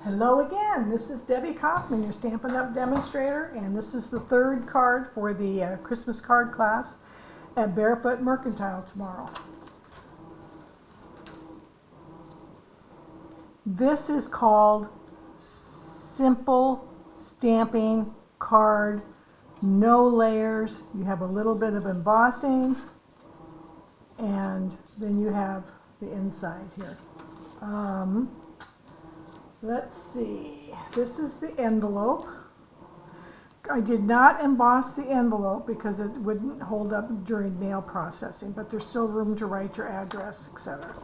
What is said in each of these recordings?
Hello again, this is Debbie Kaufman, your Stampin' Up! Demonstrator, and this is the third card for the Christmas card class at Barefoot Mercantile tomorrow. This is called Simple Stamping Card, no layers. You have a little bit of embossing, and then you have the inside here. Let's see, this is the envelope. I did not emboss the envelope because it wouldn't hold up during mail processing, but there's still room to write your address, etc.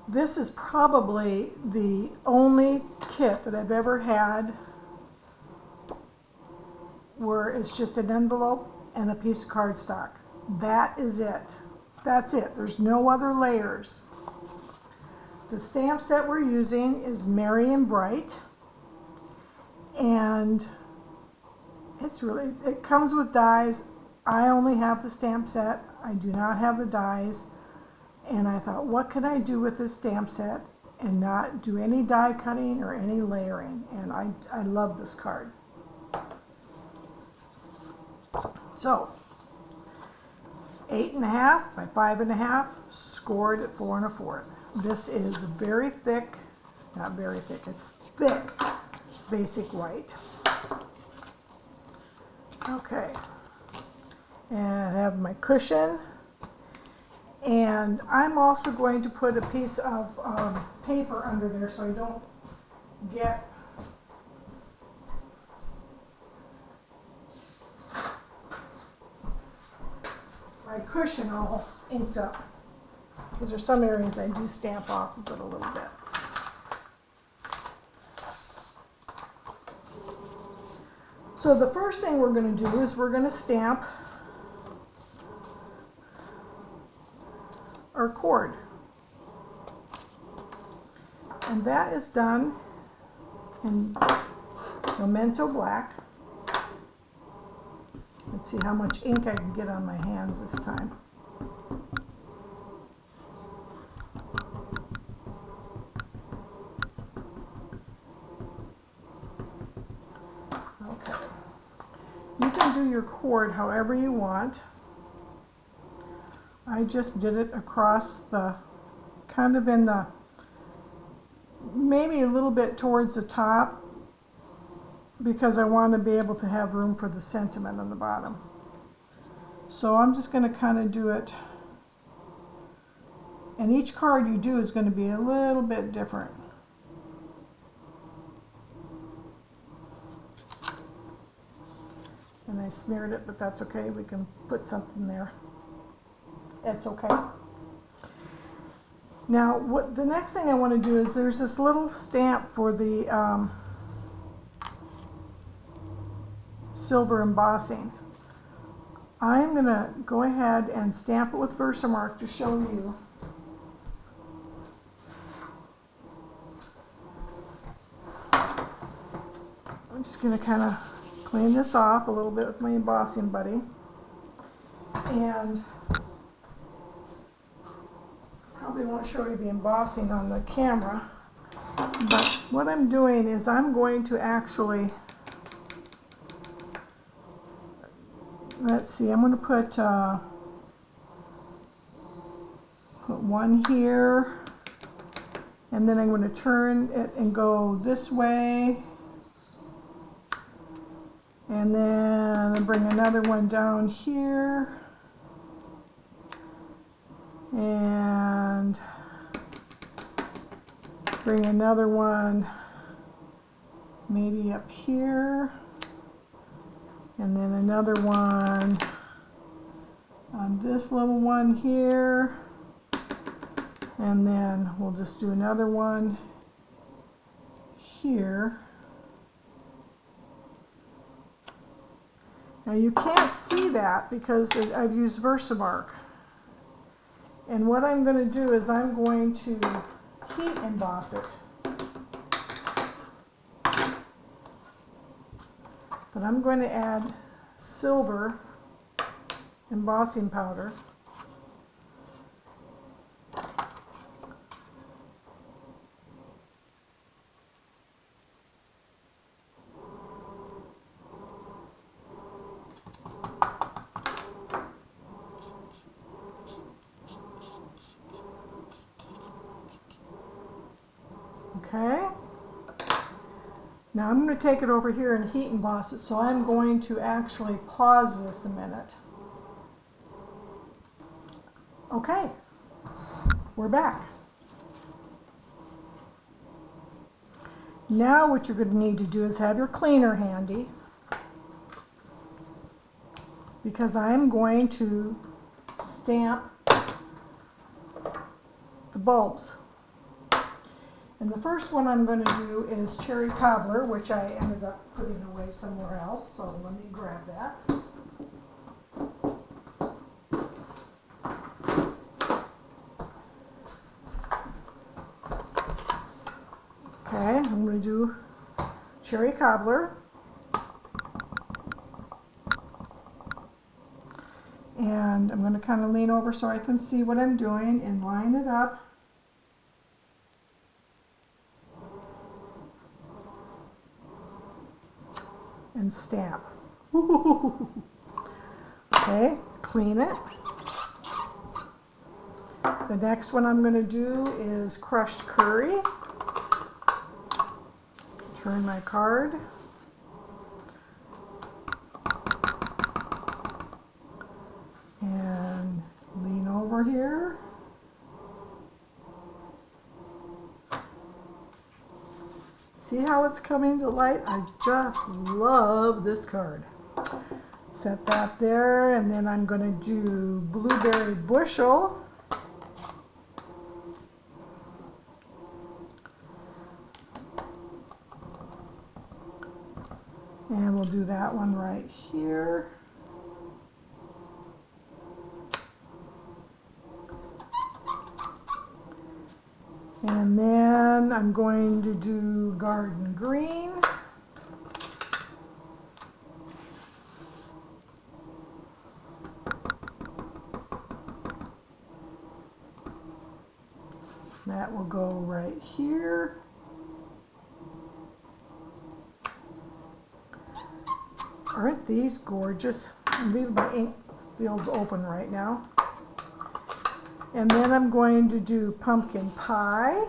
This is probably the only kit that I've ever had where it's just an envelope and a piece of cardstock. That is it. That's it. There's no other layers. The stamp set we're using is Merry and Bright, and it comes with dies. I only have the stamp set. I do not have the dies, and I thought, what can I do with this stamp set and not do any die cutting or any layering? And I love this card. So 8.5 by 5.5, scored at 4 1/4. This is very thick, not very thick, it's thick basic white. Okay, and I have my cushion, and I'm also going to put a piece of paper under there so I don't get my cushion all inked up. Because there's some areas I do stamp off of it a little bit. So the first thing we're going to do is we're going to stamp our cord. And that is done in Memento Black. Let's see how much ink I can get on my hands this time. You can do your cord however you want. I just did it across the, kind of in the, maybe a little bit towards the top, because I want to be able to have room for the sentiment on the bottom. So I'm just going to kind of do it, and each card you do is going to be a little bit different. And I smeared it, but that's okay. We can put something there. It's okay. Now, what the next thing I want to do is there's this little stamp for the silver embossing. I'm going to go ahead and stamp it with Versamark to show you. I'm just going to kind of clean this off a little bit with my embossing buddy, and probably won't show you the embossing on the camera, but what I'm doing is I'm going to actually, let's see, I'm going to put one here, and then I'm going to turn it and go this way. And then bring another one down here, and bring another one maybe up here, and then another one on this little one here, and then we'll just do another one here. Now you can't see that because I've used Versamark. And what I'm going to do is I'm going to heat emboss it. But I'm going to add silver embossing powder. Okay. Now I'm going to take it over here and heat emboss it, so I'm going to actually pause this a minute. Okay, we're back. Now what you're going to need to do is have your cleaner handy, because I'm going to stamp the bulbs. And the first one I'm going to do is cherry cobbler, which I ended up putting away somewhere else, so let me grab that. Okay, I'm going to do cherry cobbler. And I'm going to kind of lean over so I can see what I'm doing and line it up. And stamp. Okay, clean it. The next one I'm going to do is crushed curry. Turn my card. And lean over here. See how it's coming to light? I just love this card. Set that there, and then I'm going to do blueberry bushel. And we'll do that one right here. And then I'm going to do garden green. That will go right here. Aren't these gorgeous? I'm leaving my ink spills open right now. And then I'm going to do pumpkin pie.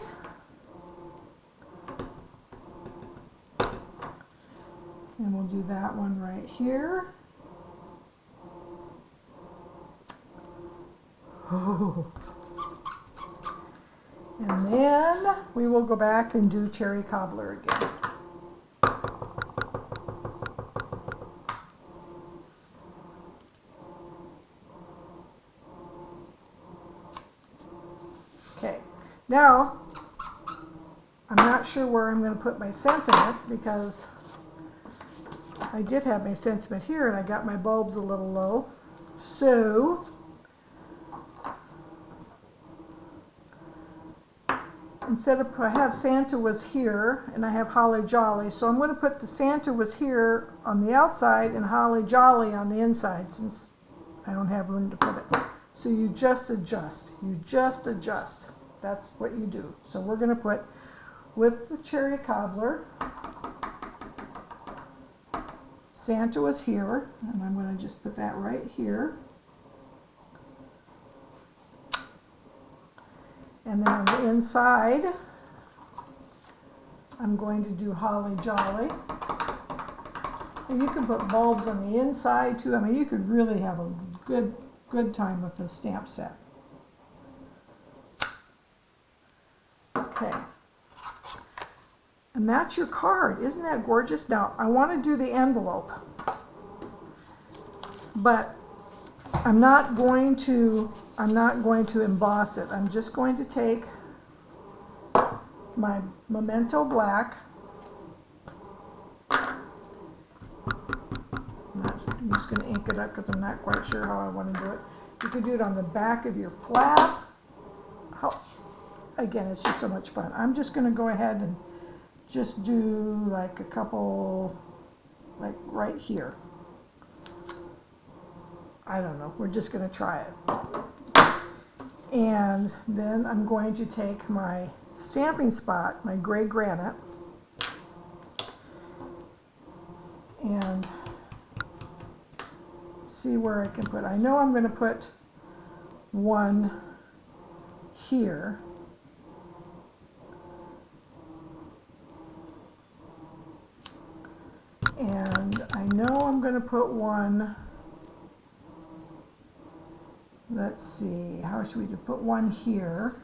And we'll do that one right here. Oh. And then we will go back and do cherry cobbler again. Okay, now I'm not sure where I'm going to put my sentiment, because I did have my sentiment here and I got my bulbs a little low. So instead of, I have Santa was here and I have Holly Jolly, so I'm going to put the Santa was here on the outside and Holly Jolly on the inside, since I don't have room to put it. So you just adjust. You just adjust. That's what you do. So we're going to put, with the cherry cobbler, Santa was here, and I'm going to just put that right here. And then on the inside, I'm going to do Holly Jolly. And you can put bulbs on the inside too. I mean, you could really have a good time with this stamp set. Okay. And that's your card. Isn't that gorgeous? Now, I want to do the envelope, but I'm not going to emboss it. I'm just going to take my Memento Black. I'm just going to ink it up because I'm not quite sure how I want to do it. You can do it on the back of your flap. Again, it's just so much fun. I'm just going to go ahead and just do like a couple, like right here. I don't know. We're just going to try it. And then I'm going to take my stamping spot, my gray granite, and see where I can put. I know I'm going to put one here. And I know I'm going to put one, let's see, how should we do? Put one here.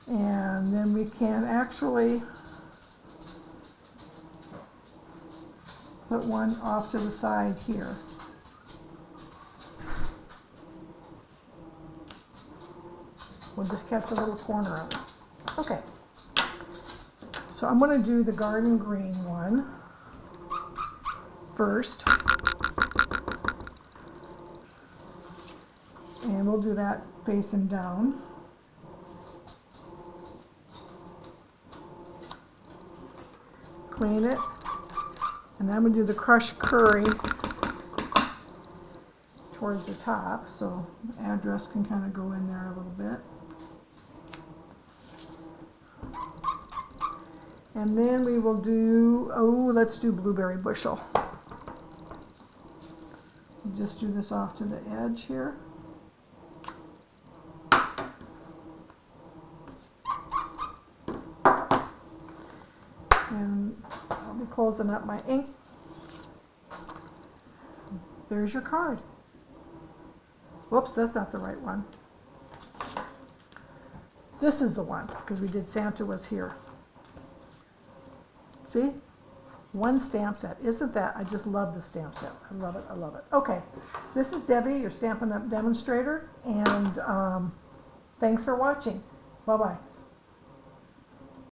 And then we can actually put one off to the side here. We'll just catch a little corner of it. Okay. So I'm going to do the garden green one first. And we'll do that facing down. Clean it. And I'm going to do the crushed curry towards the top, so the address can kind of go in there a little bit. And then we will do, let's do blueberry bushel. Just do this off to the edge here. And I'll be closing up my ink. There's your card. Whoops, that's not the right one. This is the one, because we did Santa was here. See? One stamp set. Isn't that? I just love the stamp set. I love it. I love it. Okay. This is Debbie, your Stampin' Up! Demonstrator, and thanks for watching. Bye-bye.